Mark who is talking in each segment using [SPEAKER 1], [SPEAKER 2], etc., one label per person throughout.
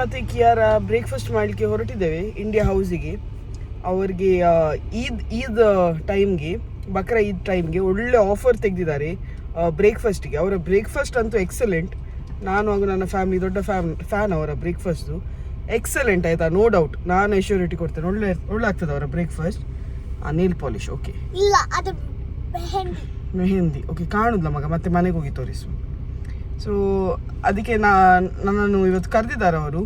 [SPEAKER 1] ಮತ್ತು ಕಿಯಾರ ಬ್ರೇಕ್ಫಾಸ್ಟ್ ಮಾಡಲಿಕ್ಕೆ ಹೊರಟಿದ್ದೇವೆ ಇಂಡಿಯಾ ಹೌಸಿಗೆ. ಅವ್ರಿಗೆ ಈದ್ ಟೈಮ್ಗೆ, ಬಕ್ರಾ ಈದ್ ಟೈಮ್ಗೆ ಒಳ್ಳೆ ಆಫರ್ ತೆಗೆದಿದ್ದಾರೆ ಬ್ರೇಕ್ಫಾಸ್ಟಿಗೆ. ಅವರ ಬ್ರೇಕ್ಫಾಸ್ಟ್ ಅಂತೂ ಎಕ್ಸಲೆಂಟ್. ನಾನು ಹಾಗೂ ನನ್ನ ಫ್ಯಾಮಿಲಿ ದೊಡ್ಡ ಫ್ಯಾನ್ ಅವರ ಬ್ರೇಕ್ಫಾಸ್ಟು. ಎಕ್ಸಲೆಂಟ್ ಆಯಿತಾ, ನೋ ಡೌಟ್. ನಾನು ಎಶ್ಯೂರಿಟಿ ಕೊಡ್ತೇನೆ, ಒಳ್ಳೆ ಆಗ್ತದೆ ಅವರ ಬ್ರೇಕ್ಫಾಸ್ಟ್. ನೇಲ್ ಪಾಲಿಶ್ ಓಕೆ,
[SPEAKER 2] ಇಲ್ಲ ಅದು
[SPEAKER 1] ಮೆಹಂದಿ ಓಕೆ, ಕಾಣುದಿಲ್ಲ ಮಗ, ಮತ್ತೆ ಮನೆಗೆ ಹೋಗಿ ತೋರಿಸು. ಸೊ ಅದಕ್ಕೆ ನನ್ನನ್ನು ಇವತ್ತು ಕರೆದಿದ್ದಾರೆ ಅವರು.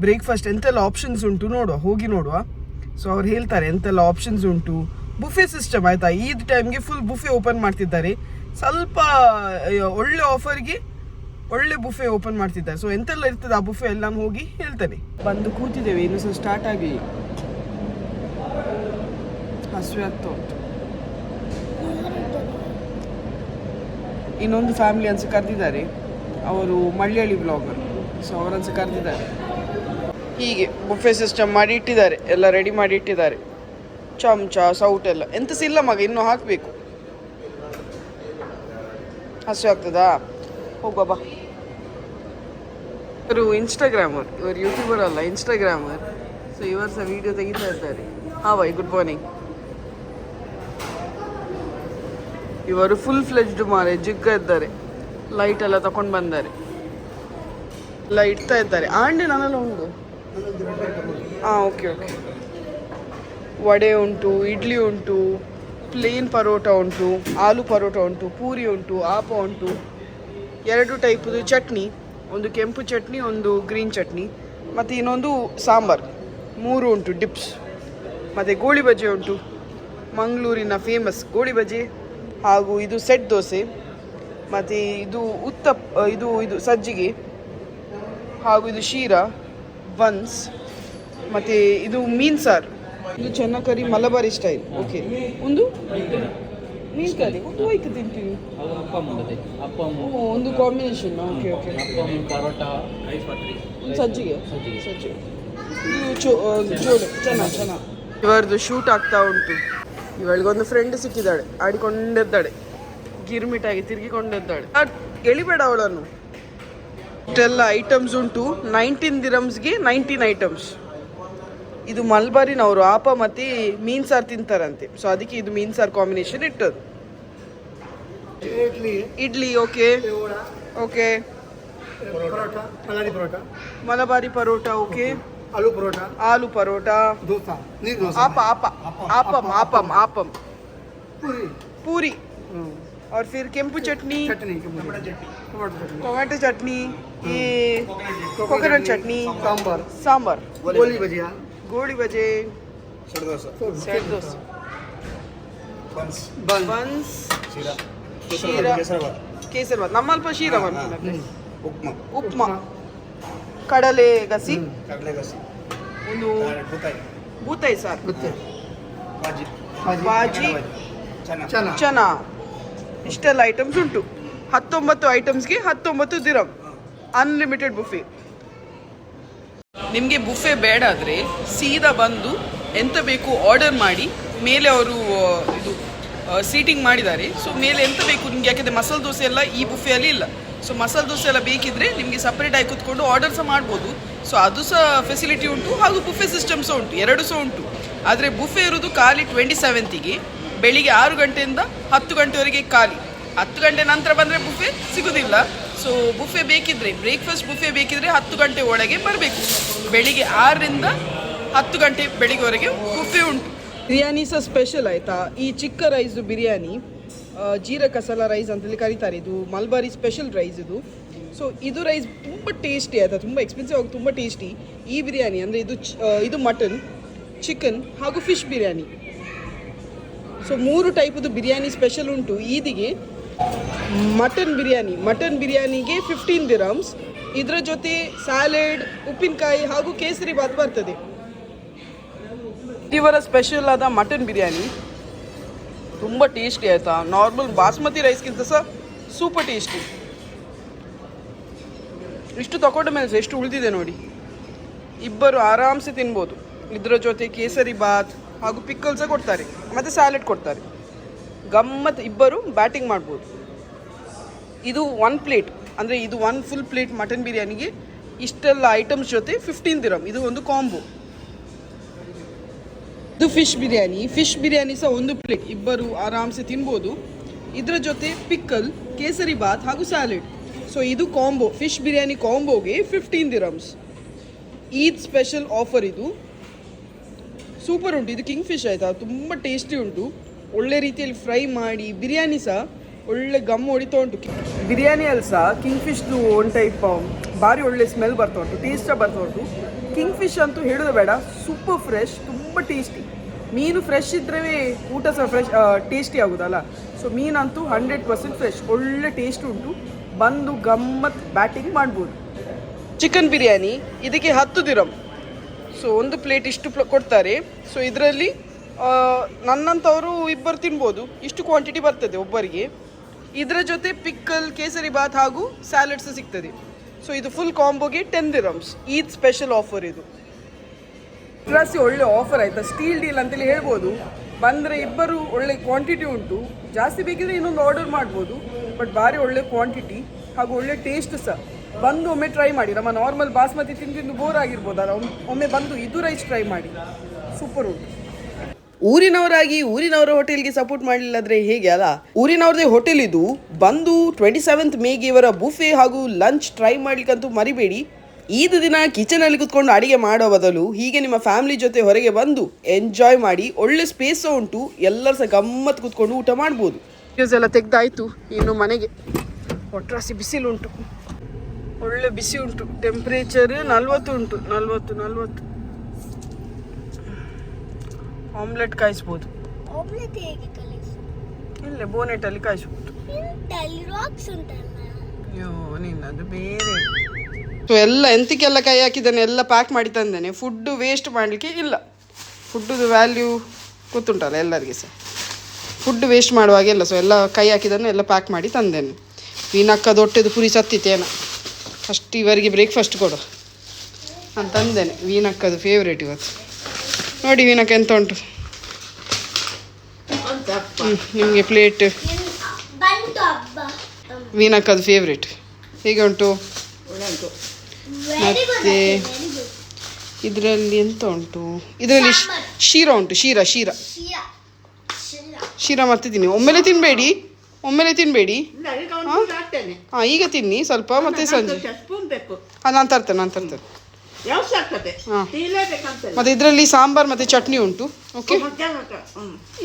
[SPEAKER 1] ಬ್ರೇಕ್ಫಾಸ್ಟ್ ಎಂತೆಲ್ಲ ಆಪ್ಷನ್ಸ್ ಉಂಟು ಹೋಗಿ ನೋಡುವ. ಸೊ ಅವ್ರು ಹೇಳ್ತಾರೆ ಎಂತೆಲ್ಲ ಆಪ್ಷನ್ಸ್ ಉಂಟು. ಬುಫೆ ಸಿಸ್ಟಮ್ ಆಯಿತಾ, ಈದ್ ಟೈಮ್ಗೆ ಫುಲ್ ಬುಫೆ ಓಪನ್ ಮಾಡ್ತಿದ್ದಾರೆ. ಸ್ವಲ್ಪ ಒಳ್ಳೆ ಆಫರ್ಗೆ ಒಳ್ಳೆ ಬುಫೆ ಓಪನ್ ಮಾಡ್ತಿದ್ದಾರೆ. ಸೊ ಎಂತೆಲ್ಲ ಇರ್ತದೆ ಆ ಬುಫೆ ಎಲ್ಲ ನಾನು ಹೋಗಿ ಹೇಳ್ತೇನೆ. ಬಂದು ಕೂತಿದ್ದೇವೆ, ಇನ್ನು ಸಹ ಸ್ಟಾರ್ಟ್ ಆಗಲಿ. ಹಸಿವೆ ಆಗ್ತಾ ಉಂಟು. ಇನ್ನೊಂದು ಫ್ಯಾಮಿಲಿ ಅನ್ಸ ಕರೆದಿದ್ದಾರೆ, ಅವರು ಮಲಯಾಳಿ ಬ್ಲಾಗರ್. ಸೊ ಅವರನ್ಸ ಕರೆದಿದ್ದಾರೆ. ಹೀಗೆ ಬುಫೆ ಸಿಸ್ಟಮ್ ಮಾಡಿ ಇಟ್ಟಿದ್ದಾರೆ, ಎಲ್ಲ ರೆಡಿ ಮಾಡಿ ಇಟ್ಟಿದ್ದಾರೆ. ಚಮಚ ಸೌಟ್ ಎಲ್ಲ ಎಂತ ಸಹ ಇಲ್ಲ ಮಗ, ಇನ್ನೂ ಹಾಕಬೇಕು. ಹಸಿವೆ ಆಗ್ತದಾ, ಹೋಗುವ ಬಾ. ಇವರು ಇನ್ಸ್ಟಾಗ್ರಾಮರ್, ಇವರು ಯೂಟ್ಯೂಬರ್ ಅಲ್ಲ, ಇನ್ಸ್ಟಾಗ್ರಾಮರ್. ಸೊ ಇವರು ಸಹ ವಿಡಿಯೋ ತೆಗಿತಾ ಇದ್ದಾರೆ. ಹಾಂ ಬಾಯ್, ಗುಡ್ ಮಾರ್ನಿಂಗ್. ಇವರು ಫುಲ್ ಫ್ಲೆಜ್ಡ್ ಮಾರೆ, ಜಿಗ್ಗ ಇದ್ದಾರೆ. ಲೈಟ್ ಎಲ್ಲ ತಗೊಂಡು ಬಂದ್ದಾರೆ, ಎಲ್ಲ ಇಡ್ತಾ ಇದ್ದಾರೆ. ಆಂಡೆ ನನ್ನೆಲ್ಲ ಉಂಟು. ಹಾಂ ಓಕೆ ಓಕೆ. ವಡೆ ಉಂಟು, ಇಡ್ಲಿ ಉಂಟು, ಪ್ಲೇನ್ ಪರೋಟ ಉಂಟು, ಆಲೂ ಪರೋಟ ಉಂಟು, ಪೂರಿ ಉಂಟು, ಆಪ ಉಂಟು, 2 ಟೈಪುದು ಚಟ್ನಿ, ಒಂದು ಕೆಂಪು ಚಟ್ನಿ, ಒಂದು ಗ್ರೀನ್ ಚಟ್ನಿ, ಮತ್ತು ಇನ್ನೊಂದು ಸಾಂಬಾರು, 3 ಉಂಟು ಡಿಪ್ಸ್. ಮತ್ತು ಗೋಳಿ ಬಜೆ ಉಂಟು, ಮಂಗಳೂರಿನ ಫೇಮಸ್ ಗೋಳಿ ಬಜೆ. ಹಾಗೂ ಇದು ಸೆಟ್ ದೋಸೆ, ಮತ್ತು ಇದು ಇದು ಸಜ್ಜಿಗೆ, ಹಾಗೂ ಇದು ಶೀರಾ ಬನ್ಸ್, ಮತ್ತು ಇದು ಮೀನು ಸಾರು, ಇದು ಚೆನ್ನ ಕರಿ ಮಲಬಾರಿ ಸ್ಟೈಲ್. ಓಕೆ, ಒಂದು ಮೀನು ಕರಿ ಒಂದು ಹೋಯ್ತು ತಿಂತೀವಿ, ಒಂದು ಕಾಂಬಿನೇಷನ್. Okay okay. ಸಜ್ಜಿಗೆ ಜೋಳು ಚೆನ್ನಾಗಿ. ಇವರದು ಶೂಟ್ ಆಗ್ತಾ ಉಂಟು. ಇವಳಿಗೊಂದು ಫ್ರೆಂಡ್ ಸಿಕ್ಕಿದ್ದಾಳೆ, ಆಡಿಕೊಂಡಿದ್ದಾಳೆ, ಗಿರ್ಮಿಟಾಗಿ ತಿರುಗಿಕೊಂಡಿದ್ದಾಳೆ. ಎಳಿಬೇಡ ಅವಳನ್ನು. ಇಷ್ಟೆಲ್ಲ ಐಟಮ್ಸ್ ಉಂಟು. 19 ದಿರಮ್ಸ್ಗೆ 19 ಐಟಮ್ಸ್. ಇದು ಮಲ್ಬಾರಿನವರು ಆಪ ಮತ್ತು ಮೀನು ಸಾರು ತಿಂತಾರಂತೆ. ಸೊ ಅದಕ್ಕೆ ಇದು ಮೀನು ಸಾರು ಕಾಂಬಿನೇಷನ್ ಇಟ್ಟದ್ದು. Idli okay okay. Malabari parotta okay. Aloo parotta आपम पूरी और फिर केम्पू चटनी, टमाटो चटनी, ये कोकोनट चटनी, सांबर, गोली बजे, सेट डोसा, बन्स, शीरा, केसरबात, नम्मल्प शीरा ಮಾಡ್ತಾರೆ. ಉಪ್ಮಾ, ಕಡಲೆ ಗಸಿ, ಒಂದು ಬೂತಾಯಿ ಸಾರು, ಬಾಜಿ, ಚನಾ. ಇಷ್ಟೆಲ್ಲ ಐಟಮ್ಸ್ ಉಂಟು. 19 ಐಟಮ್ಸ್ಗೆ 19 ದಿರಮ್. ಅನ್ಲಿಮಿಟೆಡ್ ಬುಫೆ. ನಿಮಗೆ ಬುಫೆ ಬೇಡ ಆದರೆ ಸೀದಾ ಬಂದು ಎಂತ ಬೇಕು ಆರ್ಡರ್ ಮಾಡಿ. ಮೇಲೆ ಅವರು ಇದು ಸೀಟಿಂಗ್ ಮಾಡಿದ್ದಾರೆ. ಸೊ ಮೇಲೆ ಎಂತ ಬೇಕು ನಿಮಗೆ, ಯಾಕೆಂದರೆ ಮಸಾಲೆ ದೋಸೆ ಎಲ್ಲ ಈ ಬುಫೆಯಲ್ಲಿ ಇಲ್ಲ. ಸೊ ಮಸಾಲೆ ದೋಸೆ ಎಲ್ಲ ಬೇಕಿದ್ರೆ ನಿಮಗೆ ಸಪ್ರೇಟಾಗಿ ಕೂತ್ಕೊಂಡು ಆರ್ಡರ್ ಸಹ ಮಾಡ್ಬೋದು. ಸೊ ಅದು ಸಹ ಫೆಸಿಲಿಟಿ ಉಂಟು, ಹಾಗೂ ಬುಫೆ ಸಿಸ್ಟಮ್ ಸಹ ಉಂಟು, 2 ಸಹ ಉಂಟು. ಆದರೆ ಬುಫೆ ಇರೋದು ಖಾಲಿ 27ಗೆ, ಬೆಳಿಗ್ಗೆ 6 ಗಂಟೆಯಿಂದ 10 ಗಂಟೆವರೆಗೆ ಖಾಲಿ. 10 ಗಂಟೆ ನಂತರ ಬಂದರೆ ಬುಫೆ ಸಿಗೋದಿಲ್ಲ. ಸೊ ಬುಫೆ ಬೇಕಿದ್ರೆ, ಬ್ರೇಕ್ಫಾಸ್ಟ್ ಬುಫೆ ಬೇಕಿದ್ರೆ 10 ಗಂಟೆ ಒಳಗೆ ಬರಬೇಕು. ಬೆಳಿಗ್ಗೆ 6ರಿಂದ 10 ಗಂಟೆ ಬೆಳಿಗ್ಗೆವರೆಗೆ ಬುಫೆ ಉಂಟು. ಬಿರಿಯಾನಿ ಸಹ ಸ್ಪೆಷಲ್ ಆಯಿತಾ. ಈ ಚಿಕ್ಕ ರೈಸ್ದು ಬಿರಿಯಾನಿ, ಜೀರಾ ಕಸಾಲ ರೈಸ್ ಅಂತೇಳಿ ಕರೀತಾರೆ. ಇದು ಮಲ್ಬಾರಿ ಸ್ಪೆಷಲ್ ರೈಸ್ ಇದು. ಸೊ ಇದು ರೈಸ್ ತುಂಬ ಟೇಸ್ಟಿ ಆಯಿತಾ, ತುಂಬ ಎಕ್ಸ್ಪೆನ್ಸಿವ್ ಆಗಿ ತುಂಬ ಟೇಸ್ಟಿ. ಈ ಬಿರಿಯಾನಿ ಅಂದರೆ ಇದು ಮಟನ್, ಚಿಕನ್ ಹಾಗೂ ಫಿಶ್ ಬಿರಿಯಾನಿ. ಸೊ 3 ಟೈಪದು ಬಿರಿಯಾನಿ ಸ್ಪೆಷಲ್ ಉಂಟು ಈದಿಗೆ. Mutton ಬಿರಿಯಾನಿಗೆ 15 dirhams. ಇದರ ಜೊತೆ ಸ್ಯಾಲೆಡ್, ಉಪ್ಪಿನಕಾಯಿ ಹಾಗೂ ಕೇಸರಿ ಬಾತ್ ಬರ್ತದೆ. ಇವರ ಸ್ಪೆಷಲ್ ಆದ ಮಟನ್ ಬಿರಿಯಾನಿ ತುಂಬ ಟೇಸ್ಟಿ ಆಯಿತಾ. ನಾರ್ಮಲ್ ಬಾಸ್ಮತಿ ರೈಸ್ಗಿಂತ ಸಹ ಸೂಪರ್ ಟೇಸ್ಟಿ. ಇಷ್ಟು ತಗೊಂಡ ಮೇಲೆ ಎಷ್ಟು ಉಳಿದಿದೆ ನೋಡಿ. ಇಬ್ಬರು ಆರಾಮ್ಸೆ ತಿನ್ಬೋದು. ಇದರ ಜೊತೆ ಕೇಸರಿ ಬಾತ್ ಹಾಗೂ ಪಿಕ್ಕಲ್ ಸಹ ಕೊಡ್ತಾರೆ, ಮತ್ತು ಸ್ಯಾಲೆಡ್ ಕೊಡ್ತಾರೆ. ಗಮ್ಮತ್, ಇಬ್ಬರು ಬ್ಯಾಟಿಂಗ್ ಮಾಡ್ಬೋದು. ಇದು 1 ಪ್ಲೇಟ್ ಅಂದರೆ ಇದು 1 ಫುಲ್ ಪ್ಲೇಟ್ ಮಟನ್ ಬಿರಿಯಾನಿಗೆ ಇಷ್ಟೆಲ್ಲ ಐಟಮ್ಸ್ ಜೊತೆ 15 ದಿರಮ್. ಇದು ಒಂದು ಕಾಂಬೋ. ಇದು ಫಿಶ್ ಬಿರಿಯಾನಿ ಸಹ ಒಂದು ಪ್ಲೇಟ್ ಇಬ್ಬರು ಆರಾಮ್ಸೆ ತಿನ್ಬೋದು. ಇದರ ಜೊತೆ ಪಿಕ್ಕಲ್, ಕೇಸರಿ ಬಾತ್ ಹಾಗೂ ಸ್ಯಾಲೆಡ್. ಸೊ ಇದು ಕಾಂಬೋ, ಫಿಶ್ ಬಿರಿಯಾನಿ ಕಾಂಬೋಗೆ 15 ದಿರಮ್ಸ್. ಈದ್ ಸ್ಪೆಷಲ್ ಆಫರ್ ಇದು. ಸೂಪರ್ ಉಂಟು. ಇದು ಕಿಂಗ್ ಫಿಶ್ ಆಯಿತಾ, ತುಂಬ ಟೇಸ್ಟಿ ಉಂಟು. ಒಳ್ಳೆ ರೀತಿಯಲ್ಲಿ ಫ್ರೈ ಮಾಡಿ ಬಿರಿಯಾನಿ ಸಹ ಒಳ್ಳೆ ಗಮ್ ಹೊಡಿತಾ ಉಂಟು. ಬಿರಿಯಾನಿಯಲ್ಲಿ ಸಹ ಕಿಂಗ್ ಫಿಶ್ದು ಒಂದು ಟೈಪ್ ಭಾರಿ ಒಳ್ಳೆ ಸ್ಮೆಲ್ ಬರ್ತಾ ಉಂಟು, ಟೇಸ್ಟಾಗಿ ಬರ್ತಾ ಉಂಟು. ಕಿಂಗ್ ಫಿಶ್ ಅಂತೂ ಹೇಳೋದು ಬೇಡ, ಸೂಪರ್ ಫ್ರೆಶ್, ತುಂಬ ಟೇಸ್ಟಿ. ಮೀನು ಫ್ರೆಶ್ ಇದ್ದರೆ ಊಟ ಸಹ ಫ್ರೆಶ್ ಟೇಸ್ಟಿ ಆಗೋದಲ್ಲ. ಸೊ ಮೀನಂತೂ 100% ಫ್ರೆಶ್, ಒಳ್ಳೆ ಟೇಸ್ಟ್ ಉಂಟು. ಬಂದು ಗಮ್ಮತ್ ಬ್ಯಾಟಿಂಗ್ ಮಾಡ್ಬೋದು. ಚಿಕನ್ ಬಿರಿಯಾನಿ ಇದಕ್ಕೆ 10 ದಿರಮ್. ಸೊ ಒಂದು ಪ್ಲೇಟ್ ಇಷ್ಟು ಕೊಡ್ತಾರೆ. ಸೊ ಇದರಲ್ಲಿ ನನ್ನಂಥವರು ಇಬ್ಬರು ತಿನ್ಬೋದು, ಇಷ್ಟು ಕ್ವಾಂಟಿಟಿ ಬರ್ತದೆ ಒಬ್ಬರಿಗೆ. ಇದರ ಜೊತೆ ಪಿಕ್ಕಲ್, ಕೇಸರಿ ಬಾತ್ ಹಾಗೂ ಸ್ಯಾಲೆಡ್ಸ್ ಸಿಗ್ತದೆ. ಸೊ ಇದು ಫುಲ್ ಕಾಂಬೋಗೆ 10 ದಿರಮ್ಸ್. ಈದ್ ಸ್ಪೆಷಲ್ ಆಫರ್ ಇದು. ಪ್ಲಸ್ ಒಳ್ಳೆ ಆಫರ್ ಆಯಿತಾ, ಸ್ಟೀಲ್ ಡೀಲ್ ಅಂತೇಳಿ ಹೇಳ್ಬೋದು. ಬಂದರೆ ಇಬ್ಬರು ಒಳ್ಳೆ ಕ್ವಾಂಟಿಟಿ ಉಂಟು. ಜಾಸ್ತಿ ಬೇಕಿದ್ರೆ ಇನ್ನೊಂದು ಆರ್ಡರ್ ಮಾಡ್ಬೋದು. ಬಟ್ ಭಾರಿ ಒಳ್ಳೆ ಕ್ವಾಂಟಿಟಿ ಹಾಗೂ ಒಳ್ಳೆ ಟೇಸ್ಟ್ ಸಹ. ಬಂದು ಒಮ್ಮೆ ಟ್ರೈ ಮಾಡಿ. ನಮ್ಮ ನಾರ್ಮಲ್ ಬಾಸ್ಮತಿ ತಿಂದು ಬೋರ್ ಆಗಿರ್ಬೋದಲ್ಲ, ಒಮ್ಮೆ ಬಂದು ಇದು ರೈಸ್ ಟ್ರೈ ಮಾಡಿ, ಸೂಪರ್ ಉಂಟು. ಊರಿನವರಾಗಿ ಊರಿನವರ ಹೋಟೆಲ್ಗೆ ಸಪೋರ್ಟ್ ಮಾಡಲಿಲ್ಲ ಅಂದರೆ ಹೇಗೆ ಅಲ್ಲ. ಊರಿನವ್ರದೇ ಹೋಟೆಲ್ ಇದು. ಬಂದು 27th ಮೇಗೆ ಇವರ ಬುಫೆ ಹಾಗೂ ಲಂಚ್ ಟ್ರೈ ಮಾಡ್ಲಿಕ್ಕಂತೂ ಮರಿಬೇಡಿ. ಈದ್ ದಿನ ಕಿಚನಲ್ಲಿ ಕುತ್ಕೊಂಡು ಅಡಿಗೆ ಮಾಡೋ ಬದಲು ಹೀಗೆ ನಿಮ್ಮ ಫ್ಯಾಮಿಲಿ ಜೊತೆ ಹೊರಗೆ ಬಂದು ಎಂಜಾಯ್ ಮಾಡಿ. ಒಳ್ಳೆ ಸ್ಪೇಸ್ ಉಂಟು, ಎಲ್ಲರೂ ಸಹ ಗಮ್ಮತ್ ಕುತ್ಕೊಂಡು ಊಟ ಮಾಡ್ಬೋದು. ನ್ಯೂಸ್ ಎಲ್ಲ ತೆಗ್ದಾಯ್ತು, ಇನ್ನು ಮನೆಗೆ. ಒಟ್ರಾಸಿ ಬಿಸಿಲುಂಟು, ಒಳ್ಳೆ ಬಿಸಿ ಉಂಟು. ಟೆಂಪ್ರೇಚರ್ 40 ಉಂಟು, 40. ಆಮ್ಲೆಟ್ ಕಾಯಿಸ್ಬೋದು. ಇಲ್ಲ, ಬೋನೆಟಲ್ಲಿ ಕಾಯಿಸ್ಬೋದು. ಅಯ್ಯೋ ನಿನ್ನದು ಬೇರೆ. ಸೊ ಎಲ್ಲ ಎಂತಕ್ಕೆಲ್ಲ ಕೈ ಹಾಕಿದ್ದಾನೆ, ಎಲ್ಲ ಪ್ಯಾಕ್ ಮಾಡಿ ತಂದೇನೆ. ಫುಡ್ಡು ವೇಸ್ಟ್ ಮಾಡಲಿಕ್ಕೆ ಇಲ್ಲ. ಫುಡ್ಡುದು ವ್ಯಾಲ್ಯೂ ಗೊತ್ತುಂಟಲ್ಲ ಎಲ್ಲರಿಗೆ ಸಹ, ಫುಡ್ ವೇಸ್ಟ್ ಮಾಡುವಾಗೆಲ್ಲ. ಸೊ ಎಲ್ಲ ಕೈ ಹಾಕಿದ್ದನ್ನು ಎಲ್ಲ ಪ್ಯಾಕ್ ಮಾಡಿ ತಂದೇನೆ. ವೀನಕ್ಕದು ಹೊಟ್ಟೆದು ಪುರಿ ಸತ್ತಿತ್ತೇನ, ಫಸ್ಟ್ ಇವರಿಗೆ ಬ್ರೇಕ್ಫಾಸ್ಟ್ ಕೊಡು ನಾನು ತಂದೇನೆ. ವೀನಕ್ಕದು ಫೇವ್ರೇಟ್ ಇವತ್ತು. ನೋಡಿ ವೀನಕ್ಕ ಎಂತ ಉಂಟು. ನಿಮಗೆ ಪ್ಲೇಟ್. ವೀನಕ್ಕದು ಫೇವ್ರೇಟ್. ಹೇಗೆ ಉಂಟು? ಮತ್ತೆ ಇದರಲ್ಲಿ ಎಂತ ಉಂಟು? ಇದರಲ್ಲಿ ಶೀರಾ ಉಂಟು. ಶೀರಾ ಮತ್ತೆ ತಿನ್ನಿ. ಒಮ್ಮೆಲೆ ತಿನ್ನಬೇಡಿ. ಹಾಂ, ಈಗ ತಿನ್ನಿ ಸ್ವಲ್ಪ, ಮತ್ತೆ ಸಂಜೆ. ಹಾಂ, ನಾನು ತರ್ತೇನೆ. ಹಾಂ, ಮತ್ತು ಇದರಲ್ಲಿ ಸಾಂಬಾರು ಮತ್ತು ಚಟ್ನಿ ಉಂಟು. ಓಕೆ,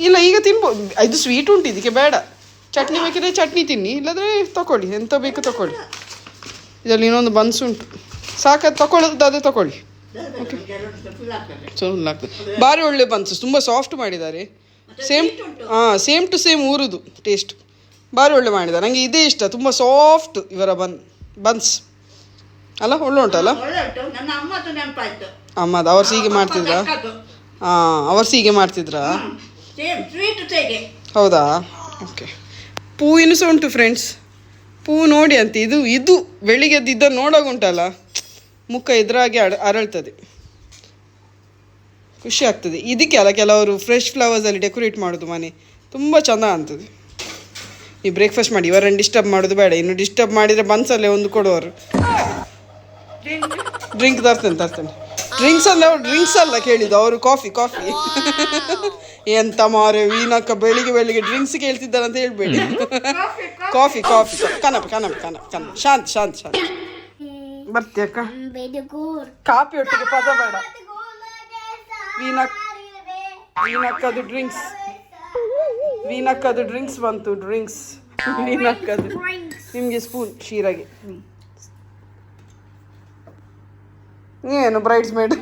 [SPEAKER 1] ಇಲ್ಲ ಈಗ ತಿನ್ಬೋದು. ಇದು ಸ್ವೀಟ್ ಉಂಟು, ಇದಕ್ಕೆ ಬೇಡ. ಚಟ್ನಿ ಬೇಕಿದ್ರೆ ಚಟ್ನಿ ತಿನ್ನಿ, ಇಲ್ಲಾಂದರೆ ತಗೊಳ್ಳಿ, ಎಂತ ಬೇಕು ತಗೊಳ್ಳಿ. ಇದರಲ್ಲಿ ಇನ್ನೊಂದು ಬನ್ಸ್ ಉಂಟು, ಸಾಕು. ತಗೊಳ್ಳೋದಾದರೆ ತಗೊಳ್ಳಿ. ಓಕೆ, ಆಗ್ತದೆ. ಭಾರಿ ಒಳ್ಳೆ ಬನ್ಸ್, ತುಂಬ ಸಾಫ್ಟ್ ಮಾಡಿದ್ದಾರೆ. ಸೇಮ್ ಟು ಸೇಮ್ ಊರುದು ಟೇಸ್ಟ್. ಭಾರಿ ಒಳ್ಳೆ ಮಾಡಿದ್ದಾರೆ. ನನಗೆ ಇದೇ ಇಷ್ಟ, ತುಂಬ ಸಾಫ್ಟ್ ಇವರ ಬನ್ಸ್ ಅಲ್ಲ. ಒಳ್ಳೆ ಉಂಟಲ್ಲ. ಅಮ್ಮದು ಅವ್ರು ಹೀಗೆ ಮಾಡ್ತಿದ್ರಾ? ಹಾಂ, ಅವ್ರು ಹೀಗೆ ಮಾಡ್ತಿದ್ರಾ? ಹೌದಾ? ಓಕೆ. ಹೂವಿನೂ ಸಹ ಉಂಟು ಫ್ರೆಂಡ್ಸ್. ಹೂವು ನೋಡಿ ಅಂತ. ಇದು ಬೆಳಿಗ್ಗೆ ಇದನ್ನು ನೋಡೋಗುಂಟಲ್ಲ, ಮುಖ ಇದ್ರಾಗೆ ಅರಳ್ತದೆ, ಖುಷಿ ಆಗ್ತದೆ. ಇದಕ್ಕೆ ಅಲ್ಲ ಕೆಲವರು ಫ್ರೆಶ್ ಫ್ಲವರ್ಸಲ್ಲಿ ಡೆಕೋರೇಟ್ ಮಾಡೋದು ಮನೆ, ತುಂಬ ಚೆಂದ ಅಂತದೆ. ನೀವು ಬ್ರೇಕ್ಫಾಸ್ಟ್ ಮಾಡಿ, ಇವರನ್ನು ಡಿಸ್ಟರ್ಬ್ ಮಾಡೋದು ಬೇಡ. ಇನ್ನು ಡಿಸ್ಟರ್ಬ್ ಮಾಡಿದರೆ ಬನ್ಸಲ್ಲೇ ಒಂದು ಕೊಡುವರು. ಡ್ರಿಂಕ್ ತರ್ತೇನೆ. ಡ್ರಿಂಕ್ಸ್ ಅಲ್ಲ ಕೇಳಿದ್ದು ಅವರು, ಕಾಫಿ. ಎಂತ ಮಾರೆ ವೀನಕ್ಕ ಬೆಳಿಗ್ಗೆ ಡ್ರಿಂಕ್ಸ್ ಕೇಳ್ತಿದ್ದಾರೆ ಅಂತ ಹೇಳ್ಬೇಡಿ. ಕಾಫಿ. ಕನಪ. ಶಾಂತ್ ಬರ್ತೀಯಕ್ಕ? ಕಾಫಿ ಒಟ್ಟಿಗೆ ಪದ ಬೇಡ. ವೀನಕ್ಕದು ಡ್ರಿಂಕ್ಸ್ ಬಂತು. ವೀನಕ್ಕದು ನಿಮಗೆ ಸ್ಪೂನ್ ಶೀರಾಗೆ. ನೀನು ಬ್ರೈಡ್ಸ್ ಮೇಡ್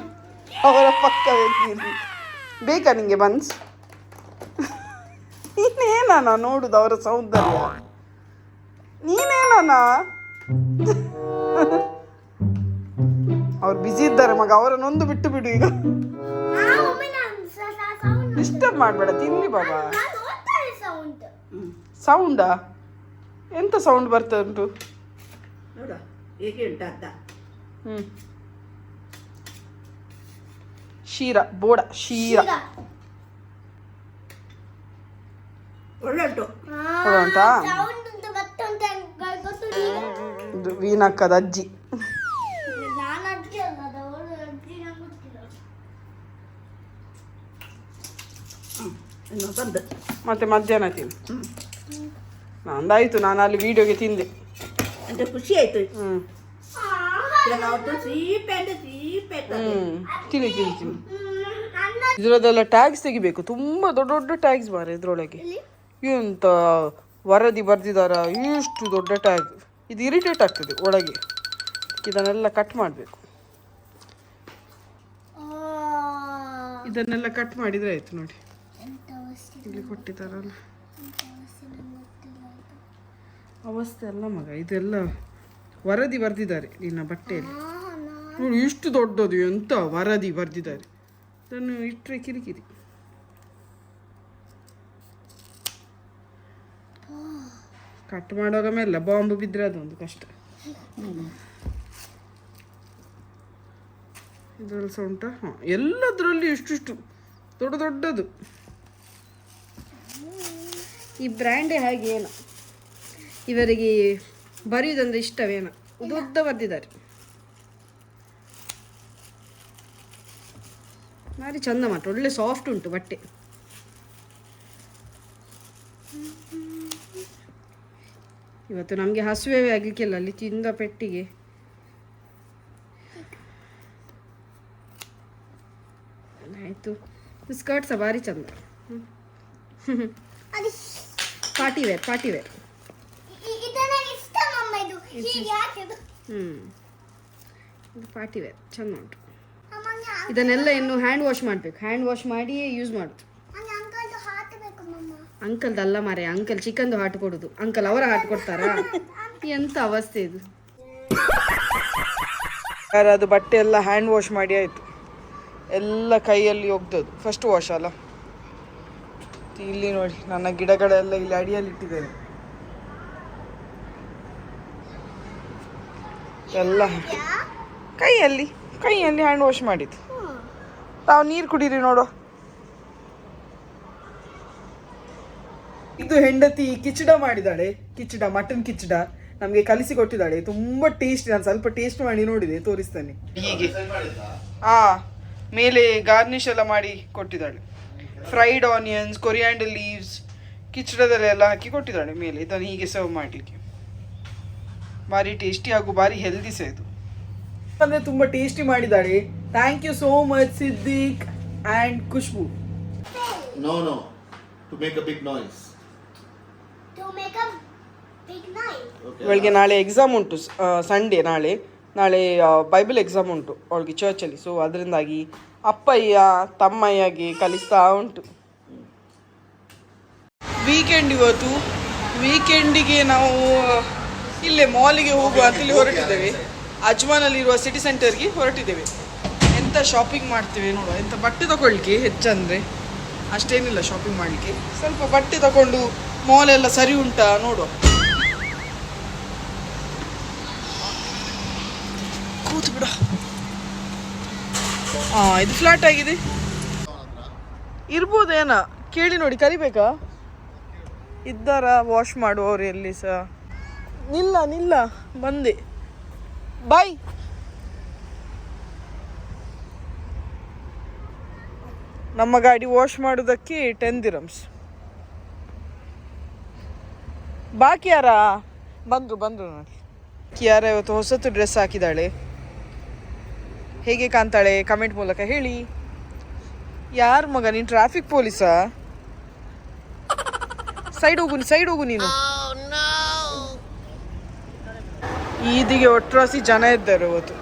[SPEAKER 1] ಅವರ ಪಕ್ಕದಲ್ಲಿ ಬೇಕಾ ನಿಂಗೆ ಬನ್ಸ್? ನೀನೇನ ನೋಡುದು ಅವರ ಸೌಂದರ್ಯ? ನೀನೇನ? ಅವ್ರು ಬ್ಯುಸಿ ಇದ್ದಾರೆ ಮಗ, ಅವರನ್ನೊಂದು ಬಿಟ್ಟು ಬಿಡು ಈಗ. ಡಿಸ್ಟರ್ಬ್ ಮಾಡಬೇಡ, ತಿನ್ನಿ ಬಾಬಾ. ಸೌಂಡಾ? ಎಂತ ಸೌಂಡ್ ಬರ್ತಾ ಉಂಟು? ಶೀರಾ ಬೋಡ ಶೀರಾ ಒಳ್ಳೆ ಉಂಟಾ? ಇದು ವೀನಕ್ಕದ ಅಜ್ಜಿ.
[SPEAKER 2] ಇನ್ನು ಬಂದು
[SPEAKER 1] ಮತ್ತೆ ಮಧ್ಯಾಹ್ನ ತಿಂದು ನಂದಾಯ್ತು, ನಾನು ಅಲ್ಲಿ ವಿಡಿಯೋಗೆ ತಿಂದೆ.
[SPEAKER 2] ಅಂತ ಖುಷಿ ಆಯ್ತು.
[SPEAKER 1] ಹ್ಞೂ ತಿಳಿ ತಿಳಿ ತಿಳಿ. ಇದರದೆಲ್ಲ ಟ್ಯಾಗ್ಸ್ ತೆಗಿಬೇಕು, ತುಂಬ ದೊಡ್ಡ ದೊಡ್ಡ ಟ್ಯಾಗ್ಸ್ ಬಾರ ಇದ್ರೊಳಗೆ. ಎಂತ ವರದಿ ಬರ್ದಿದಾರ, ಇಷ್ಟು ದೊಡ್ಡ ಟ್ಯಾಗ್. ಇದು ಇರಿಟೇಟ್ ಆಗ್ತದೆ ಒಳಗೆ. ಇದನ್ನೆಲ್ಲ ಕಟ್ ಮಾಡಬೇಕು. ಇದನ್ನೆಲ್ಲ ಕಟ್ ಮಾಡಿದ್ರೆ ಆಯ್ತು. ನೋಡಿ ಇಲ್ಲಿ ಕೊಟ್ಟಿದ್ದಾರಲ್ಲ, ಅವಸ್ಥೆ ಅಲ್ಲ ಮಗ, ಇದೆಲ್ಲ ವರದಿ ಬರ್ದಿದ್ದಾರೆ ನಿನ್ನ ಬಟ್ಟೆಯಲ್ಲಿ. ನೋಡಿ ಇಷ್ಟು ದೊಡ್ಡದು, ಎಂತ ವರದಿ ಬರ್ದಿದ್ದಾರೆ. ಅದನ್ನು ಇಟ್ಟರೆ ಕಿರಿಕಿರಿ. ಕಟ್ ಮಾಡುವಾಗ ಮೇಲೆ ಬಾಂಬ್ ಬಿದ್ದರೆ ಅದೊಂದು ಕಷ್ಟ. ಇದರಲ್ಲಿ ಸಹ ಉಂಟಾ? ಹಾಂ, ಎಲ್ಲದರಲ್ಲಿ ಇಷ್ಟಿಷ್ಟು ದೊಡ್ಡ ದೊಡ್ಡದು. ಈ ಬ್ರ್ಯಾಂಡೇ ಹಾಗೆ ಏನೋ, ಇವರಿಗೆ ಬರೆಯುವುದಂದ್ರೆ ಇಷ್ಟವೇನೋ, ಉದ್ದ ಬರ್ದಿದ್ದಾರೆ. ಭಾರಿ ಚಂದ ಮಾತ್ರ, ಒಳ್ಳೆ ಸಾಫ್ಟ್ ಉಂಟು ಬಟ್ಟೆ. ಇವತ್ತು ನಮಗೆ ಹಸುವೆ ಆಗಲಿಕ್ಕಿಲ್ಲ ಅಲ್ಲಿ ತಿಂದ ಪೆಟ್ಟಿಗೆ. ಆಯಿತು. ಸ್ಕರ್ಟ್ ಸಹ ಭಾರಿ ಚಂದ. Party wear, party wear. ಇದು ಪಾರ್ಟಿ ವೇರ್ ಚಂದ ಉಂಟು. ಇದನ್ನೆಲ್ಲ ಇನ್ನು ಹ್ಯಾಂಡ್ ವಾಶ್ ಮಾಡಬೇಕು. ಹ್ಯಾಂಡ್ ವಾಶ್ ಮಾಡಿ ಯೂಸ್ ಮಾಡೋದು. ಅಂಕಲ್ದಲ್ಲ ಮಾರೆ, ಅಂಕಲ್ ಚಿಕನ್ದು ಹಾಟ್ ಕೊಡೋದು. ಅಂಕಲ್ ಅವರ ಹಾಟ್ ಕೊಡ್ತಾರಾ? ಎಂತ ಅವಸ್ಥೆ ಇದು. ಅದು ಬಟ್ಟೆ ಎಲ್ಲ ಹ್ಯಾಂಡ್ ವಾಶ್ ಮಾಡಿ ಆಯಿತು. ಎಲ್ಲ ಕೈಯಲ್ಲಿ ಒಗ್ದದ್ದು ಫಸ್ಟ್ ವಾಶ್ ಅಲ್ಲ. ಇಲ್ಲಿ ನೋಡಿ ನನ್ನ ಗಿಡಗಳೆಲ್ಲ ಇಲ್ಲಿ ಅಡಿಯಲ್ಲಿ ಇಟ್ಟಿದ್ದೇನೆ. ಎಲ್ಲ ಕೈಯಲ್ಲಿ ಹ್ಯಾಂಡ್ ವಾಶ್ ಮಾಡಿದ್ದು. ತಾವು ನೀರು ಕುಡೀರಿ ನೋಡು. ಇದು ಹೆಂಡತಿ ಕಿಚಡ ಮಾಡಿದ್ದಾಳೆ. ಕಿಚಡ, ಮಟನ್ ಕಿಚಡ ನಮಗೆ ಕಲಿಸಿ ಕೊಟ್ಟಿದ್ದಾಳೆ. ತುಂಬ ಟೇಸ್ಟ್. ನಾನು ಸ್ವಲ್ಪ ಟೇಸ್ಟ್ ಮಾಡಿ ನೋಡಿದೆ, ತೋರಿಸ್ತೇನೆ. ಹೀಗೆ ಮೇಲೆ ಗಾರ್ನಿಶ್ ಎಲ್ಲ ಮಾಡಿ ಕೊಟ್ಟಿದ್ದಾಳೆ. ಫ್ರೈಡ್ ಆನಿಯನ್ಸ್, ಕೊರಿಯಾಂಡರ್ ಲೀವ್ಸ್, ಕಿಚಡದಲ್ಲೆಲ್ಲ ಹಾಕಿ ಕೊಟ್ಟಿದ್ದಾಳೆ ಮೇಲೆ. ಇದನ್ನು ಹೀಗೆ ಸರ್ವ್ ಮಾಡಲಿಕ್ಕೆ ಭಾರಿ ಟೇಸ್ಟಿ ಹಾಗೂ ಭಾರಿ ಹೆಲ್ದಿ ಸಹ ಇದು. ಅಂದರೆ ತುಂಬ ಟೇಸ್ಟಿ ಮಾಡಿದ್ದಾಳೆ. Thank you so much Siddiq and Khushbu.
[SPEAKER 3] No, to make a big noise. Okay.
[SPEAKER 1] ಇವಳಿಗೆ ನಾಳೆ ಎಕ್ಸಾಮ್ ಉಂಟು, ಸಂಡೇ. ನಾಳೆ ಬೈಬಲ್ ಎಕ್ಸಾಮ್ ಉಂಟು ಅವಳಿಗೆ ಚರ್ಚಲ್ಲಿ. ಸೊ ಅದರಿಂದಾಗಿ ಅಪ್ಪಯ್ಯ ತಮ್ಮಯ್ಯಗೆ ಕಲಿಸ್ತಾ ಉಂಟು. ವೀಕೆಂಡ್ ಇವತ್ತು. ವೀಕೆಂಡಿಗೆ ನಾವು ಇಲ್ಲೇ ಮಾಲಿಗೆ ಹೋಗುವ ಅಂತೇಳಿ ಹೊರಟಿದ್ದೇವೆ. ಅಜ್ಮಾನಲ್ಲಿರುವ ಸಿಟಿ ಸೆಂಟರ್ಗೆ ಹೊರಟಿದ್ದೇವೆ. ಎಂತ ಶಾಪಿಂಗ್ ಮಾಡ್ತೇವೆ ನೋಡುವ. ಎಂತ ಬಟ್ಟೆ ತಗೊಳ್ಳಿಕ್ಕೆ ಹೆಚ್ಚಂದರೆ ಅಷ್ಟೇನಿಲ್ಲ ಶಾಪಿಂಗ್ ಮಾಡಲಿಕ್ಕೆ. ಸ್ವಲ್ಪ ಬಟ್ಟೆ ತಗೊಂಡು ಮಾಲೆಲ್ಲ ಸರಿ ಉಂಟಾ ನೋಡುವ. ಕೂತು ಬಿಡ. ಇದು ಫ್ಲಾಟ್ ಆಗಿದೆ. ಇರ್ಬೋದೇನ ಕೇಳಿ ನೋಡಿ, ಕರಿಬೇಕಾ? ಇದ್ದಾರ ವಾಶ್ ಮಾಡುವವರು ಎಲ್ಲಿ ಸಹ? ನಿಲ್ಲ ಬಂದೆ. ಬಾಯ್. ನಮ್ಮ ಗಾಡಿ ವಾಶ್ ಮಾಡೋದಕ್ಕೆ 10 dirhams. ಬಾಕಿ ಯಾರ ಬಂದರು ನೋಡಿ. ಕಿಯಾರ ಇವತ್ತು ಹೊಸತು ಡ್ರೆಸ್ ಹಾಕಿದ್ದಾಳೆ. ಹೇಗೆ ಕಾಣ್ತಾಳೆ ಕಮೆಂಟ್ ಮೂಲಕ ಹೇಳಿ. ಯಾರು ಮಗ ನೀನು? ಟ್ರಾಫಿಕ್ ಪೊಲೀಸಾ? ಸೈಡ್ ಹೋಗು ನೀನು. ಈದಿಗೆ ಒಟ್ರಾಸಿ ಜನ ಇದ್ದಾರೆ ಇವತ್ತು.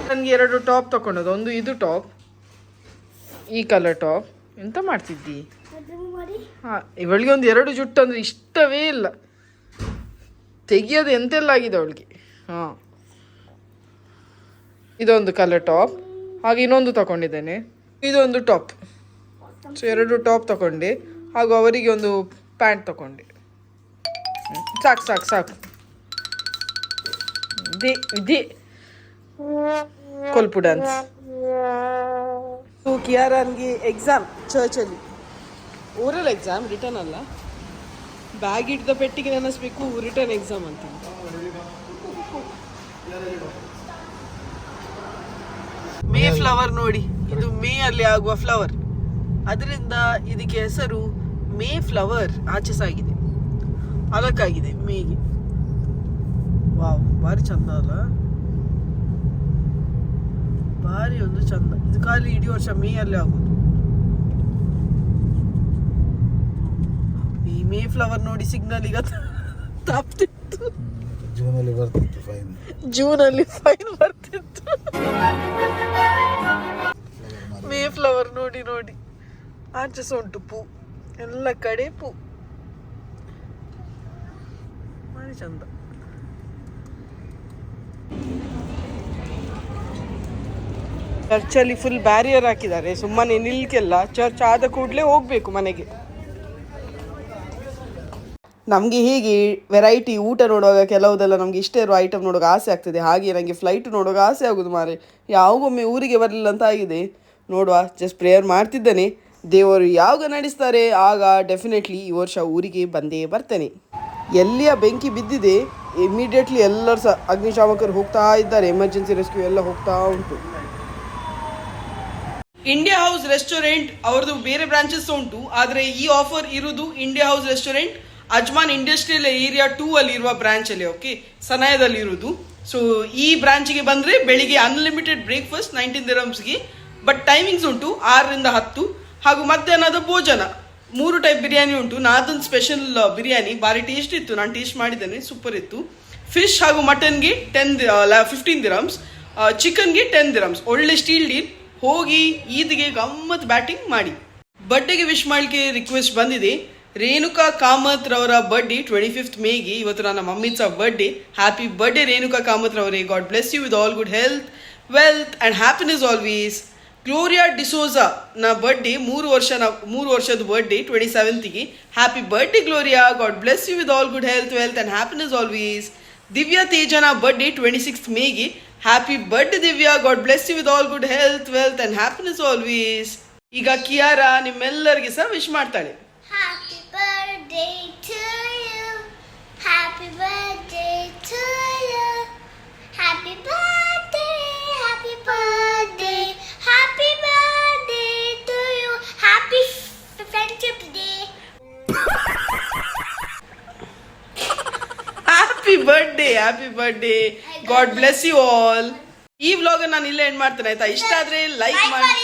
[SPEAKER 1] ನನಗೆ 2 ಟಾಪ್ ತಗೊಂಡದ್ದು. ಒಂದು ಇದು ಟಾಪ್, ಈ ಕಲರ್ ಟಾಪ್. ಎಂತ ಮಾಡ್ತಿದ್ದಿ? ಇವಳಿಗೆ ಒಂದು 2 ಜುಟ್ಟು ಅಂದರೆ ಇಷ್ಟವೇ ಇಲ್ಲ. ತೆಗಿಯೋದು ಎಂತೆಲ್ಲ ಆಗಿದೆ ಅವಳಿಗೆ. ಇದೊಂದು ಕಲರ್ ಟಾಪ್, ಹಾಗೆ ಇನ್ನೊಂದು ತಗೊಂಡಿದ್ದೇನೆ. ಇದೊಂದು ಟಾಪ್. ಸೊ 2 ಟಾಪ್ ತಗೊಂಡೆ, ಹಾಗೂ ಅವರಿಗೆ ಒಂದು ಪ್ಯಾಂಟ್ ತಗೊಂಡೆ. ಸಾಕು. ಇದೇ ಕೊಲ್ಪು ಡ್ಯಾನ್ಸ್. ಸೊ ಕಿಯಾರನ್ಗೆ ಎಕ್ಸಾಮ್ ಚರ್ಚಲ್ಲಿ. ಓರಲ್ ಎಕ್ಸಾಮ್, ರಿಟರ್ನ್ ಅಲ್ಲ. ಬ್ಯಾಗ್ ಇಟ್ಟಿದ್ದ ಪೆಟ್ಟಿಗೆ ನೆನೆಸ್ಬೇಕು, ರಿಟರ್ನ್ ಎಕ್ಸಾಮ್ ಅಂತ. ಮೇ ಫ್ಲವರ್ ನೋಡಿ ಇದು ಮೇ ಅಲ್ಲಿ ಆಗುವ ಫ್ಲವರ್, ಅದರಿಂದ ಇದಕ್ಕೆ ಹೆಸರು ಮೇ ಫ್ಲವರ್ ಆಚೆ ಸಾಗಿದೆ, ಅದಕ್ಕಾಗಿದೆ ಮೇಗೆ. ವಾವ್, ಭಾರಿ ಚಂದ ಅಲ್ಲ, ಭಾರಿ ಒಂದು ಚಂದ. ಇದು ಖಾಲಿ ಇಡೀ ವರ್ಷ ಮೇ ಅಲ್ಲಿ ಆಗುದು. ಈ ಮೇ ಫ್ಲವರ್ ನೋಡಿ ಸಿಗ್ನಲ್ ಈಗ ತಪ್ಪಿತ್ತು.
[SPEAKER 4] ಜೂನಲ್ಲಿ ಬರ್ತಿತ್ತು ಫೈನ್.
[SPEAKER 1] ಜೂನಲ್ಲಿ ಫೈನ್ ಬರ್ತಿತ್ತು. ಮೇ ಫ್ಲವರ್ ನೋಡಿ ನೋಡಿ ಆಚೆ ಸಹ ಉಂಟು ಪೂ, ಎಲ್ಲ ಕಡೆ ಪೂ, ಭಾರಿ ಚಂದ. ಚರ್ಚಲ್ಲಿ ಫುಲ್ ಬ್ಯಾರಿಯರ್ ಹಾಕಿದ್ದಾರೆ, ಸುಮ್ಮನೆ ನಿಲ್ಕೆಲ್ಲ. ಚರ್ಚ್ ಆದ ಕೂಡಲೇ ಹೋಗ್ಬೇಕು ಮನೆಗೆ. ನಮಗೆ ಹೀಗೆ ವೆರೈಟಿ ಊಟ ನೋಡುವಾಗ ಕೆಲವುದೆಲ್ಲ ನಮಗೆ ಇಷ್ಟ ಇರೋ ಐಟಮ್ ನೋಡುವಾಗ ಆಸೆ ಆಗ್ತದೆ. ಹಾಗೆ ನನಗೆ ಫ್ಲೈಟ್ ನೋಡುವಾಗ ಆಸೆ ಆಗೋದು ಮಾರೆ. ಯಾವಾಗೊಮ್ಮೆ ಊರಿಗೆ ಬರಲಿಲ್ಲ ಅಂತ ಆಗಿದೆ. ನೋಡುವ, ಜಸ್ಟ್ ಪ್ರೇಯರ್ ಮಾಡ್ತಿದ್ದೇನೆ, ದೇವರು ಯಾವಾಗ ನಡೆಸ್ತಾರೆ ಆಗ ಡೆಫಿನೆಟ್ಲಿ ಈ ವರ್ಷ ಊರಿಗೆ ಬಂದೇ ಬರ್ತೇನೆ. ಎಲ್ಲಿಯ ಬೆಂಕಿ ಬಿದ್ದಿದೆ ಇಮಿಡಿಯೇಟ್ಲಿ ಎಲ್ಲರೂ ಸಹ ಅಗ್ನಿಶಾಮಕರು ಹೋಗ್ತಾ ಇದ್ದಾರೆ, ಎಮರ್ಜೆನ್ಸಿ ರೆಸ್ಕ್ಯೂ ಎಲ್ಲ ಹೋಗ್ತಾ ಉಂಟು. ಇಂಡಿಯಾ ಹೌಸ್ ರೆಸ್ಟೋರೆಂಟ್ ಅವ್ರದ್ದು ಬೇರೆ ಬ್ರಾಂಚಸ್ ಉಂಟು, ಆದರೆ ಈ ಆಫರ್ ಇರುವುದು India house restaurant ಅಜ್ಮಾನ್ industrial area 2 ಅಲ್ಲಿ ಇರುವ ಬ್ರಾಂಚ್ ಅಲ್ಲಿ. ಓಕೆ, ಸನಾಯದಲ್ಲಿ ಇರುವುದು. ಸೊ ಈ ಬ್ರಾಂಚ್ಗೆ ಬಂದರೆ ಬೆಳಿಗ್ಗೆ ಅನ್ಲಿಮಿಟೆಡ್ ಬ್ರೇಕ್ಫಾಸ್ಟ್ 19 ದಿರಮ್ಸ್ಗೆ, ಬಟ್ ಟೈಮಿಂಗ್ಸ್ ಉಂಟು 6 ರಿಂದ 10, ಹಾಗೂ ಮಧ್ಯಾಹ್ನದ ಭೋಜನ 3 ಟೈಪ್ ಬಿರಿಯಾನಿ ಉಂಟು. ನಾದೊಂದು ಸ್ಪೆಷಲ್ ಬಿರಿಯಾನಿ ಭಾರಿ ಟೇಸ್ಟ್ ಇತ್ತು, ನಾನು ಟೇಸ್ಟ್ ಮಾಡಿದ್ದೇನೆ, ಸೂಪರ್ ಇತ್ತು. ಫಿಶ್ ಹಾಗೂ ಮಟನ್ಗೆ 15 ದಿರಮ್ಸ್, ಚಿಕನ್ಗೆ 10 ದಿರಮ್ಸ್. ಒಳ್ಳೆ ಸ್ಟೀಲ್ ಡೀಲ್. ಹೋಗಿ ಈದ್ಗೆ ಗಮ್ಮತ್ ಬ್ಯಾಟಿಂಗ್ ಮಾಡಿ. ಬರ್ಡೇಗೆ ವಿಶ್ ಮಾಡಲಿಕ್ಕೆ ರಿಕ್ವೆಸ್ಟ್ ಬಂದಿದೆ. ರೇಣುಕಾ ಕಾಮತ್ ರವರ ಬರ್ಡೇ 25th ಮೇಗೆ. ಇವತ್ತು ನನ್ನ ಮಮ್ಮಿ ಸಹ birthday. Happy birthday Renuka Kamath ರವರೇ. God bless you with all good health, wealth and happiness always. Gloria D'Souza ನ ಬರ್ಡೇ 3 ವರ್ಷದ birthday 27th. Happy birthday Gloria. God bless you with all good health, wealth and happiness always. Divya ತೇಜನ birthday 26th ಮೇಗೆ. Happy birthday Divya. God bless you with all good health, wealth and happiness always. ಈಗ ಕಿಯಾರಾ ನಿಮ್ಮೆಲ್ಲರಿಗೆ ಸಹ wish ಮಾಡ್ತಾಳೆ.
[SPEAKER 5] Happy birthday to you. Happy birthday to you. Happy birthday, happy birthday, happy birthday to you. Happy Friendship Day.
[SPEAKER 1] Happy birthday, happy birthday. God bless you all. ಈ vlog ನಾನು ಇಲ್ಲೇ end ಮಾಡ್ತೇನೆ ಆಯ್ತಾ. ಇಷ್ಟ ಆದ್ರೆ ಲೈಕ್ ಮಾಡಿ.